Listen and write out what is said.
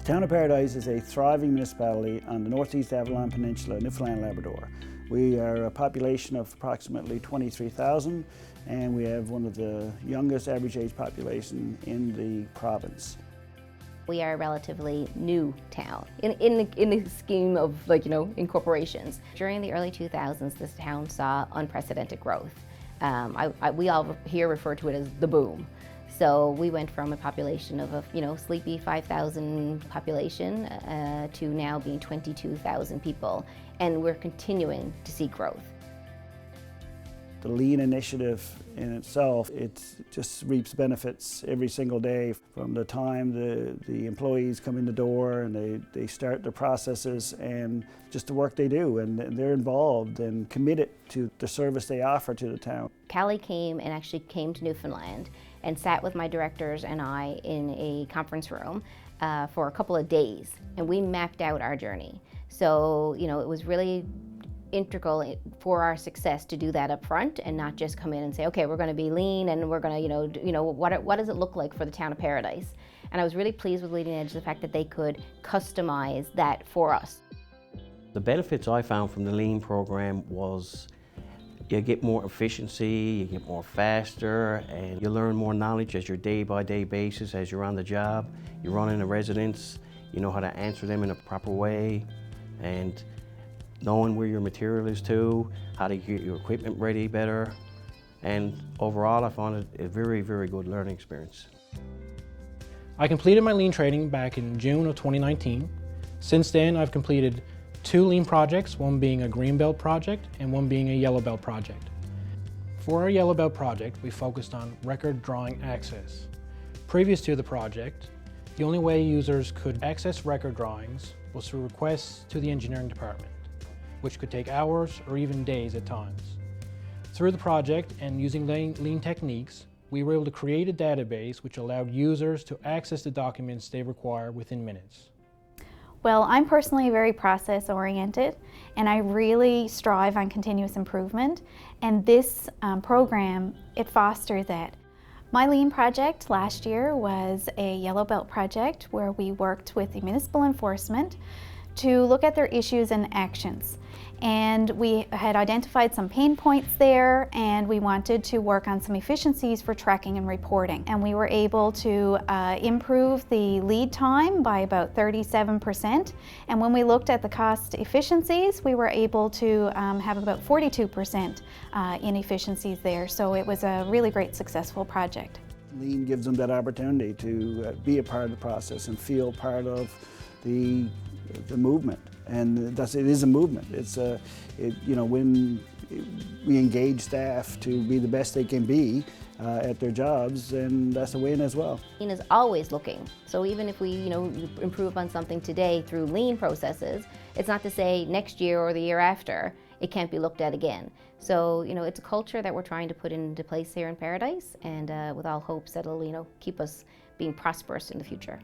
The town of Paradise is a thriving municipality on the northeast Avalon Peninsula, Newfoundland, Labrador. We are a population of approximately 23,000, and we have one of the youngest average age population in the province. We are a relatively new town in the scheme of, incorporations. During the early 2000s, this town saw unprecedented growth. We all here refer to it as the boom. So we went from a population of a sleepy 5,000 population to now being 22,000 people, and we're continuing to see growth. The Lean initiative in itself, it just reaps benefits every single day from the time the employees come in the door and they start their processes and just the work they do, and they're involved and committed to the service they offer to the town. Callie came to Newfoundland and sat with my directors and I in a conference room for a couple of days, and we mapped out our journey. So, it was really integral for our success to do that up front and not just come in and say, okay, we're going to be lean and we're going to, what does it look like for the town of Paradise? And I was really pleased with Leading Edge, the fact that they could customize that for us. The benefits I found from the lean program was you get more efficiency, you get more faster, and you learn more knowledge as your day-by-day basis as you're on the job. You're running a residence, you know how to answer them in a proper way, and knowing where your material is too, how to get your equipment ready better. And overall, I found it a very, very good learning experience. I completed my lean training back in June of 2019. Since then, I've completed 2 lean projects, one being a green belt project and one being a yellow belt project. For our yellow belt project, we focused on record drawing access. Previous to the project, the only way users could access record drawings was through requests to the engineering department, which could take hours or even days at times. Through the project and using lean techniques, we were able to create a database which allowed users to access the documents they require within minutes. Well, I'm personally very process-oriented, and I really strive on continuous improvement, and this program, it fosters that. My lean project last year was a yellow belt project where we worked with the municipal enforcement to look at their issues and actions. And we had identified some pain points there, and we wanted to work on some efficiencies for tracking and reporting. And we were able to improve the lead time by about 37%. And when we looked at the cost efficiencies, we were able to have about 42% in efficiencies there. So it was a really great, successful project. Lean gives them that opportunity to be a part of the process and feel part of the movement, and it is a movement. It's when we engage staff to be the best they can be at their jobs, and that's a win as well. Lean is always looking, so even if we improve on something today through lean processes, it's not to say next year or the year after it can't be looked at again. So it's a culture that we're trying to put into place here in Paradise, and with all hopes that it'll keep us being prosperous in the future.